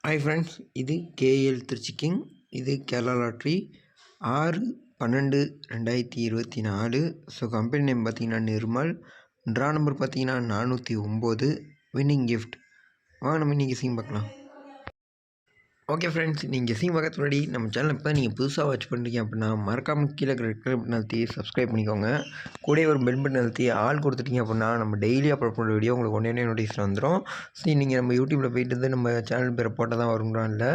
Hi friends, இது KL Trichy king. இது Kerala lottery 6/12/2024. So company name பார்த்தீங்கன்னா நிர்மல். ட்ரா நம்பர் பார்த்தீங்கன்னா 409. Winning gift. வாங்க நம்ம இன்றைக்கி கெஸ்ஸிங் பார்க்கலாம். ஓகே ஃப்ரெண்ட்ஸ், நீங்கள் கெஸ்ஸிங் பார்க்கறதுக்கு முன்னாடி நம்ம சேனல் இப்போ நீங்கள் புதுசாக வாட்ச் பண்ணுறீங்க அப்படின்னா மறக்காமல் கீழே இருக்கிற ரெட் கலர் பட்டன் அழுத்தி சப்ஸ்கிரைப் பண்ணிக்கோங்க. கூட ஒரு பெல் பட்டன் அழுத்தி ஆல் கொடுத்துட்டீங்க அப்படின்னா நம்ம டெய்லி அப்லோட் பண்ணுற வீடியோ உங்களுக்கு உடனே நோட்டிஃபிகேஷன் வந்துடும். சரி, நீங்கள் நம்ம யூடியூப்பில் போய்ட்டு நம்ம சேனல் பேரை போட்டால் தான் வருங்களா இல்லை,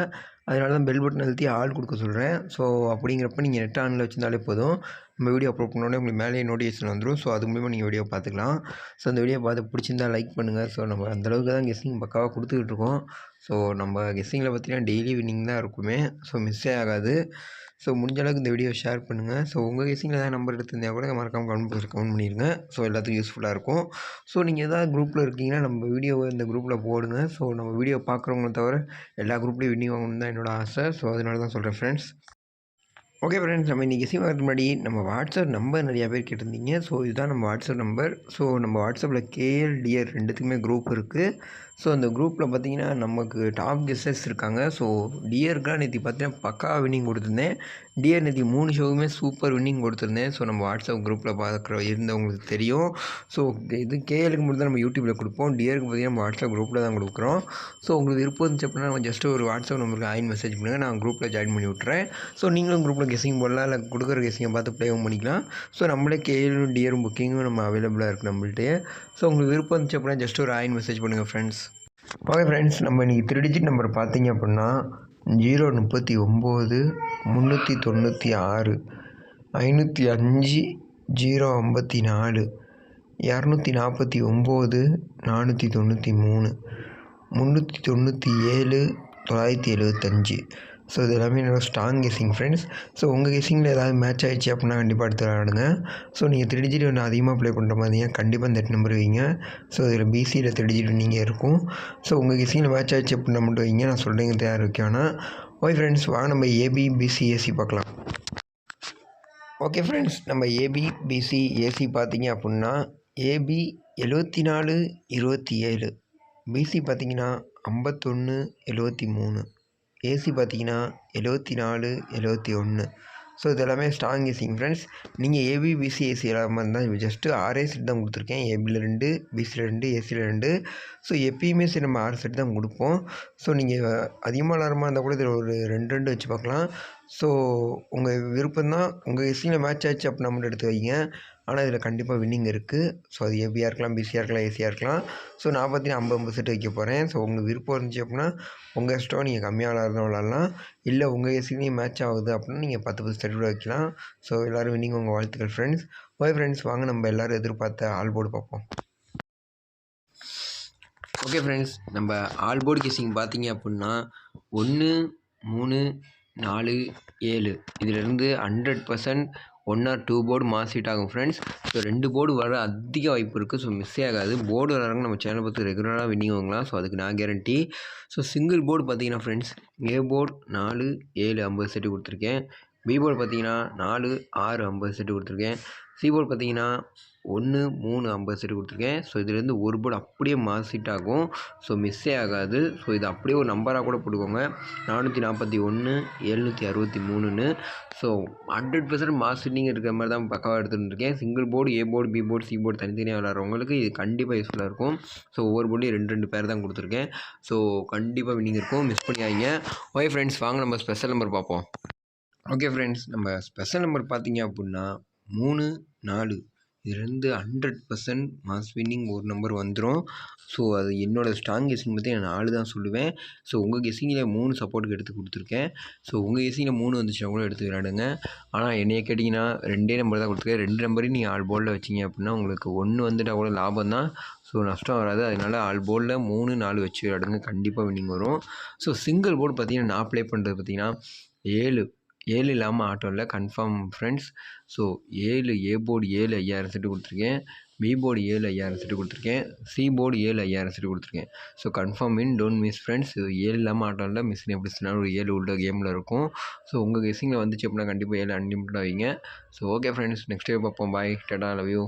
அதனால தான் பெல் பட்டன் அழுத்தி ஆல் கொடுக்க சொல்கிறேன். ஸோ அப்படிங்கிறப்ப நீங்கள் நெட் ஆனில் வச்சுருந்தாலே போதும், நம்ம வீடியோ அப்லோட் பண்ணோடனே உங்களுக்கு மேலே நோட்டிஃபிகேஷன் வந்துடும். ஸோ அது மூலிமா நீங்கள் வீடியோ பார்த்துக்கலாம். ஸோ அந்த வீடியோ பார்த்து பிடிச்சிருந்தா லைக் பண்ணுங்கள். ஸோ நம்ம அந்தளவுக்கு தான் கெஸ்ஸிங் பக்காவாக கொடுத்துக்கிட்டு இருக்கோம். ஸோ நம்ம கெஸ்ஸிங்கில் பார்த்தீங்கன்னா டெய்லி வின்னிங் தான் இருக்குமே. ஸோ மிஸ்ஸே ஆகாது. ஸோ முடிஞ்ச அளவுக்கு இந்த வீடியோ ஷேர் பண்ணுங்கள். ஸோ உங்கள் கெஸ்ஸிங்கில் ஏதாவது நம்பர் எடுத்திருந்தால் கூட மறக்காமல் கமெண்ட் பண்ணிடுங்க. ஸோ எல்லாத்துக்கும் யூஸ்ஃபுல்லாக இருக்கும். ஸோ நீங்கள் எதாவது குரூப்பில் இருக்கீங்கன்னா நம்ம வீடியோவை இந்த குரூப்பில் போடுங்க. ஸோ நம்ம வீடியோ பார்க்குறவங்கள தவிர எல்லா குரூப்லேயும் வின்னிங் வாங்கணும்னு தான் என்னோடய ஆசை. ஸோ அதனால தான் சொல்கிறேன் ஃப்ரெண்ட்ஸ். ஓகே ஃப்ரெண்ட்ஸ், நம்ம இன்றைக்கி கெஸ்ஸிங் பார்க்கறதுக்கு முன்னாடி நம்ம வாட்ஸ்அப் நம்பர் நிறையா பேர் கேட்டிருந்தீங்க. ஸோ இதுதான் நம்ம வாட்ஸ்அப் நம்பர். ஸோ நம்ம வாட்ஸ்அப்பில் கேஎல் டிஆர் ரெண்டுத்துக்குமே குரூப் இருக்குது. ஸோ அந்த குரூப்பில் பார்த்தீங்கன்னா நமக்கு டாப் கெஸ்ஸர்ஸ் இருக்காங்க. ஸோ டிஆருக்குலாம் நேற்று பார்த்தீங்கன்னா பக்கா வின்னிங் கொடுத்துருந்தேன். டிஆர் நேற்று 3 ஷோவுமே சூப்பர் வின்னிங் கொடுத்துருந்தேன். ஸோ நம்ம வாட்ஸ்அப் குரூப்பில் இருந்தவங்களுக்கு தெரியும். ஸோ இது கேஎலுக்கு மட்டும் தான் நம்ம யூடியூப்பில் கொடுப்போம். டிஆருக்கு பார்த்தீங்கன்னா நம்ம வாட்ஸ்அப் குரூப்பில் தான் கொடுக்குறோம். ஸோ உங்களுக்கு விருப்பம் இருந்துச்சு அப்படின்னா நம்ம ஜஸ்ட்டு ஒரு வாட்ஸ்அப் நம்பருக்கு ஆயின் மெசேஜ் பண்ணுங்கள், நான் குரூப்பில் ஜாயின் பண்ணி விட்றேன். ஸோ நீங்களும் குரூப்பில் கெஸ்ஸிங் போடலாம், இல்லை கொடுக்குற கெஸ்ஸிங்கை பார்த்து ப்ளேவும் பண்ணிக்கலாம். ஸோ நம்மளே கேஎலும் டிஆரும் புக்கிங்கும் நம்ம அவைலபிளாக இருக்குது நம்மள்கிட்டே. ஸோ உங்களுக்கு விருப்பம் இருந்துச்சு அப்படின்னா ஜஸ்ட் ஒரு ஆயின் மெசேஜ் பண்ணுங்கள் ஃப்ரெண்ட்ஸ். ஓகே ஃப்ரெண்ட்ஸ், நம்ம இன்றைக்கி 3 டிஜிட் நம்பர் பார்த்தீங்க அப்படின்னா 039 396 505 054 249 493 397 975. ஸோ இது எல்லாமே என்னோடய ஸ்ட்ராங் கெஸ்ஸிங் ஃப்ரெண்ட்ஸ். ஸோ உங்கள் கெஸ்ஸிங்கில் ஏதாவது மேட்ச் ஆகிடுச்சு அப்படின்னா கண்டிப்பாக எடுத்து விளாடுங்க. ஸோ நீங்கள் 3 டிஜிட் ஒன்று அதிகமாக ப்ளே பண்ணுற மாதிரிங்க கண்டிப்பாக இந்த 8 நம்பர் வைங்க. ஸோ இதில் பிசியில் 3 டிஜிட் நீங்கள் இருக்கும். ஸோ உங்கள் கெஸ்ஸிங்கில் மேட்ச் ஆகிடுச்சு அப்படின்னா மட்டும் வைங்க, நான் சொல்கிறேங்க யார் வைக்கானா. ஓகே ஃப்ரெண்ட்ஸ், வாங்க நம்ம ஏபி பிசி ஏசி பார்க்கலாம். ஓகே ஃப்ரெண்ட்ஸ், நம்ம ஏபி பிசி ஏசி பார்த்தீங்க அப்படின்னா ஏபி 74 27, பிசி பார்த்தீங்கன்னா 51 73, ஏசி பார்த்தீங்கன்னா 74 71. ஸோ இது எல்லாமே ஸ்ட்ராங் கெஸ்ஸிங் ஃப்ரெண்ட்ஸ். நீங்கள் ஏபி பிசி ஏசி எல்லாமே இருந்தால் ஜஸ்ட்டு 6 செட் தான் கொடுத்துருக்கேன். ஏபியில் 2, பிசியில் 2, ஏசியில் 2. ஸோ எப்பயுமே சரி நம்ம 6 செட் தான் கொடுப்போம். ஸோ நீங்கள் அதிகமாக விளாட்றமா இருந்தால் கூட இதில் ஒரு 2 வச்சு பார்க்கலாம். ஸோ உங்கள் விருப்பம் தான். உங்கள் கெஸ்ஸிங்கில் மேட்ச் ஆச்சு அப்படின்னா மட்டும் எடுத்து வைங்க. ஆனால் இதில் கண்டிப்பாக வின்னிங் இருக்குது. ஸோ அது ஏபியாக இருக்கலாம், பிசியாக இருக்கலாம், ஏசியாக இருக்கலாம். ஸோ நான் பார்த்தீங்கன்னா 50 செட் வைக்க போகிறேன். ஸோ உங்களுக்கு விருப்பம் இருந்துச்சு அப்படின்னா உங்கள் இஷ்டம், நீங்கள் கம்மியாக விளாட்றதும் இல்லை உங்கள் கெஸ்ஸிங்லேயும் மேட்ச் ஆகுது அப்படின்னா நீங்கள் 10 செட் கூட வைக்கலாம். ஸோ எல்லோரும் வின்னிங் உங்கள் வாழ்த்துக்கள் ஃப்ரெண்ட்ஸ். ஓகே ஃப்ரெண்ட்ஸ், வாங்க நம்ம எல்லோரும் எதிர்பார்த்த ஆல் போர்டு பார்ப்போம். ஓகே ஃப்ரெண்ட்ஸ், நம்ம ஆல் போர்டு கெஸ்ஸிங் பார்த்தீங்க அப்படின்னா 1 3 4 7 இதிலிருந்து 100% 1 or 2 போர்டு மாஸ் ஹிட் ஆகும் ஃப்ரெண்ட்ஸ். ஸோ 2 போர்டு வர அதிக வாய்ப்பு இருக்குது. ஸோ மிஸ்ஸே ஆகாது. போர்டு வராங்க நம்ம சேனல் பார்த்து ரெகுலராக வின்னிங் வாங்கலாம். ஸோ அதுக்கு நான் கேரண்டி. ஸோ சிங்கிள் போர்டு பார்த்தீங்கன்னா ஃப்ரெண்ட்ஸ் ஏ போர்டு 4 7 50 செட்டு கொடுத்துருக்கேன். பி போர்டு பார்த்தீங்கன்னா 4 6 50 செட்டு கொடுத்துருக்கேன். சி போர்டு பார்த்தீங்கன்னா 1 3 50 செட்டு கொடுத்துருக்கேன். ஸோ இதுலேருந்து ஒரு போர்டு அப்படியே மாஸ் ஹிட் ஆகும். ஸோ மிஸ்ஸே ஆகாது. ஸோ இது அப்படியே ஒரு நம்பராக கூட போட்டுக்கோங்க, 441 763ன்னு. ஸோ 100% மாஸ் ஹிட்டிங் இருக்கிற மாதிரி தான் பக்காவாக எடுத்துகிட்டு இருக்கேன். Single board A board B board C board தனித்தனியாக விளாட்றவங்களுக்கு இது கண்டிப்பாக யூஸ்ஃபுல்லாக இருக்கும். ஸோ ஒவ்வொரு போர்ட்லேயும் 2 பேர் தான் கொடுத்துருக்கேன். ஸோ கண்டிப்பாக வின்னிங் இருக்கும், மிஸ் பண்ணியாங்க. ஓகே ஃப்ரெண்ட்ஸ், வாங்க நம்ம ஸ்பெஷல் நம்பர் பார்ப்போம். ஓகே ஃப்ரெண்ட்ஸ், நம்ம ஸ்பெஷல் நம்பர் பார்த்தீங்க அப்படின்னா 3 4 இதுலேருந்து 100% மாஸ் வின்னிங் ஒரு நம்பர் வந்துடும். ஸோ அது என்னோடய ஸ்ட்ராங் கெஸ்ஸிங் பற்றி நான் 4 தான் சொல்லுவேன். ஸோ உங்கள் கெஸ்ஸிங்கில் 3 சப்போர்ட்டுக்கு எடுத்து கொடுத்துருக்கேன். ஸோ உங்கள் கெஸ்ஸிங்கில் 3 வந்துச்சுன்னா கூட எடுத்து விளையாடுங்க. ஆனால் என்னைய கேட்டிங்கன்னா 2 நம்பர் தான் கொடுத்துருக்கேன். 2 நம்பரையும் நீங்கள் ஆல் போர்டில் வச்சிங்க அப்படின்னா உங்களுக்கு 1 வந்துட்டால் கூட லாபம் தான். ஸோ நஷ்டம் வராது. அதனால் ஆல் போர்டில் 3 4 வச்சு விளையாடுங்க, கண்டிப்பாக வின்னிங் வரும். ஸோ சிங்கிள் போர்டு பார்த்தீங்கன்னா நான் ப்ளே பண்ணுறது பார்த்தீங்கன்னா 7 இல்லாமல் ஆட்டம் இல்லை, confirm friends. So 7 A board 7 5000 set கொடுத்துருக்கேன். பி போர்டு 7 5000 செட்டு கொடுத்துருக்கேன். சி போர்டு 7 5000 செட்டு கொடுத்துருக்கேன். So confirm win, don't miss friends. இது 7 இல்லாமல் ஆட்டம் இல்லை, மிஸ் எப்படி சொன்னாலும் ஒரு 7 உள்ள கேமில் இருக்கும். ஸோ உங்கள் கெஸ்ஸிங்கில் வந்துச்சு அப்படின்னா கண்டிப்பாக 7 அன்லிமிட்டடாக வைங்க. So okay friends, next day பார்ப்போம். பாய், டாடா, லவ் யூ.